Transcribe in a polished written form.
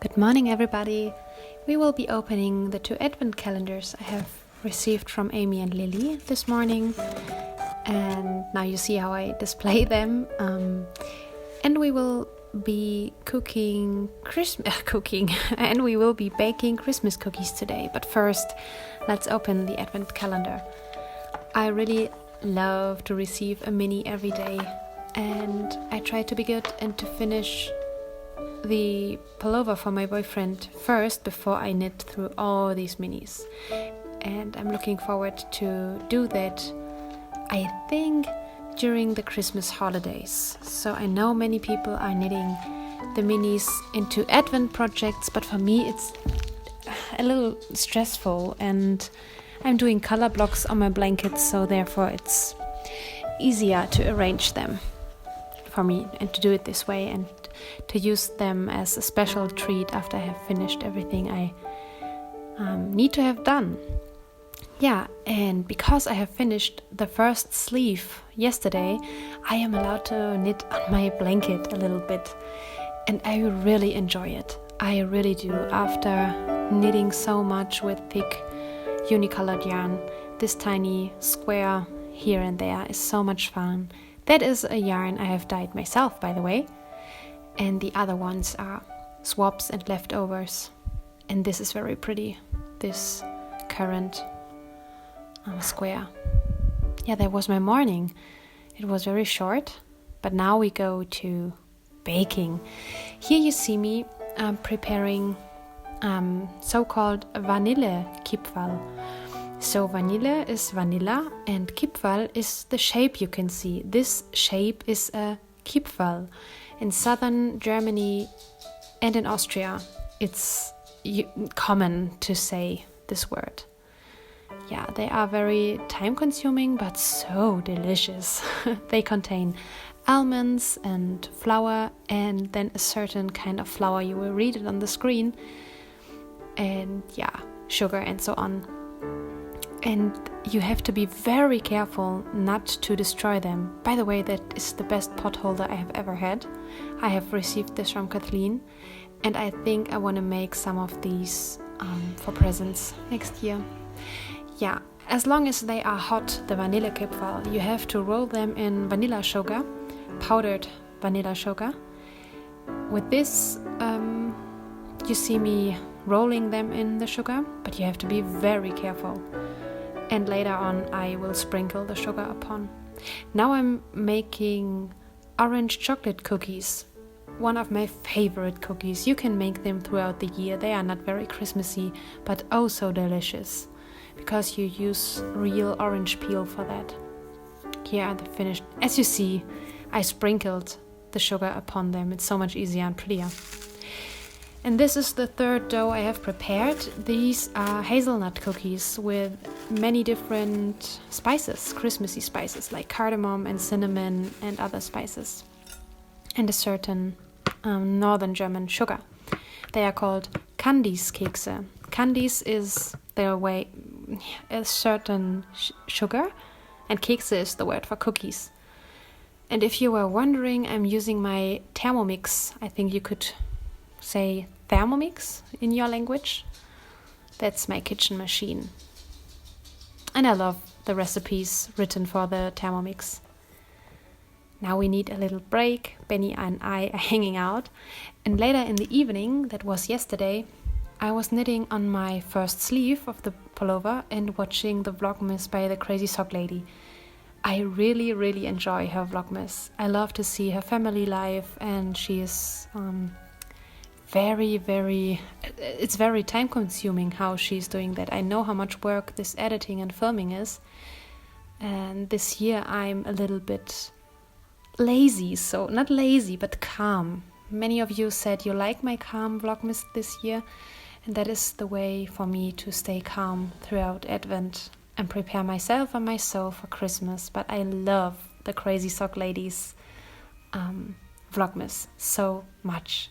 Good morning, everybody. We will be opening the 2 advent calendars I have received from Amy and Lily this morning. And now you see how I display them. And we will be cooking and we will be baking Christmas cookies today. But first, let's open the advent calendar. I really love to receive a mini every day, and I try to be good and to finish the pullover for my boyfriend first before I knit through all these minis. And I'm looking forward to do that, I think, during the Christmas holidays. So I know many people are knitting the minis into advent projects, but for me it's a little stressful, and I'm doing color blocks on my blankets, so therefore it's easier to arrange them for me and to do it this way and to use them as a special treat after I have finished everything I need to have done. Yeah, and because I have finished the first sleeve yesterday, I am allowed to knit on my blanket a little bit, and I really enjoy it. I really do. After knitting so much with thick unicolored yarn, this tiny square here and there is so much fun. That is a yarn I have dyed myself, by the way, and the other ones are swaps and leftovers. And this is very pretty, this current square. Yeah, that was my morning. It was very short, but now we go to baking. Here you see me preparing so-called Vanillekipferl. So vanille is vanilla and Kipferl is the shape you can see. This shape is a Kipferl. In southern Germany and in Austria, it's common to say this word. Yeah, they are very time-consuming but so delicious. They contain almonds and flour, and then a certain kind of flour, you will read it on the screen, and yeah, sugar and so on. And you have to be very careful not to destroy them. By the way, that is the best pot holder I have ever had. I have received this from Kathleen, and I think I want to make some of these for presents next year. Yeah, as long as they are hot, the Vanillekipferl, you have to roll them in vanilla sugar, powdered vanilla sugar. With this, you see me rolling them in the sugar, but you have to be very careful. And later on I will sprinkle the sugar upon. Now I'm making orange chocolate cookies. One of my favorite cookies. You can make them throughout the year. They are not very Christmassy, but oh so delicious, because you use real orange peel for that. Here are the finished. As you see, I sprinkled the sugar upon them. It's so much easier and prettier. And this is the third dough I have prepared. These are hazelnut cookies with many different spices, Christmassy spices like cardamom and cinnamon and other spices, and a certain northern German sugar. They are called Candieskekse. Candies is their way, a certain sugar, and Kekse is the word for cookies. And if you were wondering, I'm using my Thermomix. I think you could say Thermomix in your language. That's my kitchen machine. And I love the recipes written for the Thermomix. Now we need a little break. Benny and I are hanging out. And later in the evening, that was yesterday, I was knitting on my first sleeve of the pullover and watching the Vlogmas by the Crazy Sock Lady. I really, really enjoy her Vlogmas. I love to see her family life, and she is it's very time consuming how she's doing that. I know how much work this editing and filming is, and this year I'm a little bit lazy, so not lazy but calm. Many of you said you like my calm Vlogmas this year, and that is the way for me to stay calm throughout Advent and prepare myself and my soul for Christmas. But I love the Crazy Sock Ladies Vlogmas so much.